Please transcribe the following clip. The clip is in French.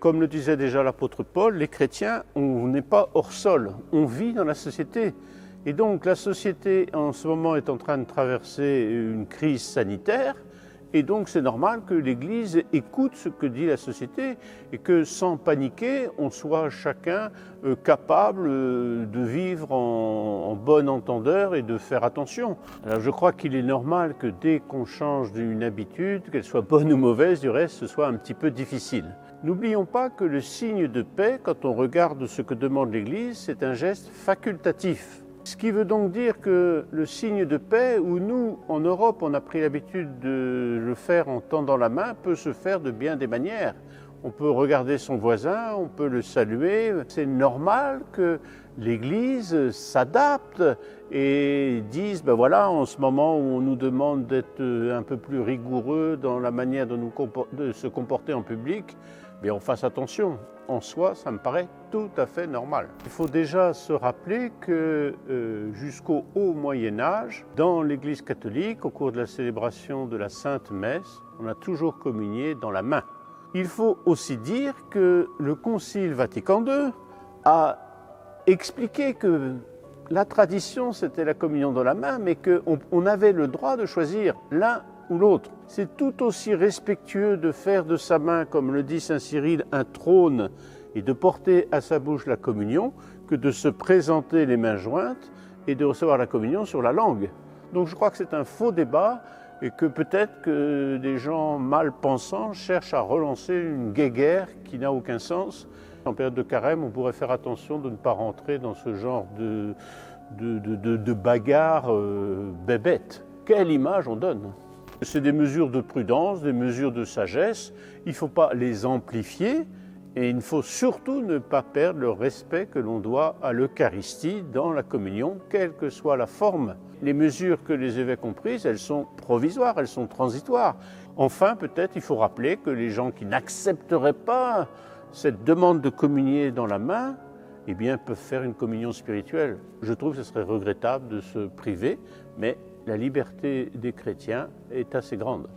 Comme le disait déjà l'apôtre Paul, les chrétiens, on n'est pas hors sol, on vit dans la société. Et donc la société en ce moment est en train de traverser une crise sanitaire, et donc c'est normal que l'Église écoute ce que dit la société et que sans paniquer, on soit chacun capable de vivre en bon entendeur et de faire attention. Alors je crois qu'il est normal que dès qu'on change d'une habitude, qu'elle soit bonne ou mauvaise, du reste, ce soit un petit peu difficile. N'oublions pas que le signe de paix, quand on regarde ce que demande l'Église, c'est un geste facultatif. Ce qui veut donc dire que le signe de paix, où nous, en Europe, on a pris l'habitude de le faire en tendant la main, peut se faire de bien des manières. On peut regarder son voisin, on peut le saluer. C'est normal que l'Église s'adapte et dise, ben voilà, en ce moment où on nous demande d'être un peu plus rigoureux dans la manière de se comporter en public, bien on fasse attention. En soi, ça me paraît tout à fait normal. Il faut déjà se rappeler que jusqu'au haut Moyen-Âge, dans l'Église catholique, au cours de la célébration de la Sainte Messe, on a toujours communié dans la main. Il faut aussi dire que le Concile Vatican II a expliqué que la tradition, c'était la communion dans la main, mais qu'on avait le droit de choisir l'un ou l'autre. C'est tout aussi respectueux de faire de sa main, comme le dit saint Cyril, un trône et de porter à sa bouche la communion que de se présenter les mains jointes et de recevoir la communion sur la langue. Donc je crois que c'est un faux débat et que peut-être que des gens mal pensants cherchent à relancer une guéguerre qui n'a aucun sens. En période de carême, on pourrait faire attention de ne pas rentrer dans ce genre de bagarre bébête. Quelle image on donne! C'est des mesures de prudence, des mesures de sagesse. Il ne faut pas les amplifier et il ne faut surtout ne pas perdre le respect que l'on doit à l'Eucharistie dans la communion, quelle que soit la forme. Les mesures que les évêques ont prises, elles sont provisoires, elles sont transitoires. Enfin, peut-être il faut rappeler que les gens qui n'accepteraient pas cette demande de communier dans la main, eh bien, peuvent faire une communion spirituelle. Je trouve que ce serait regrettable de se priver, mais la liberté des chrétiens est assez grande.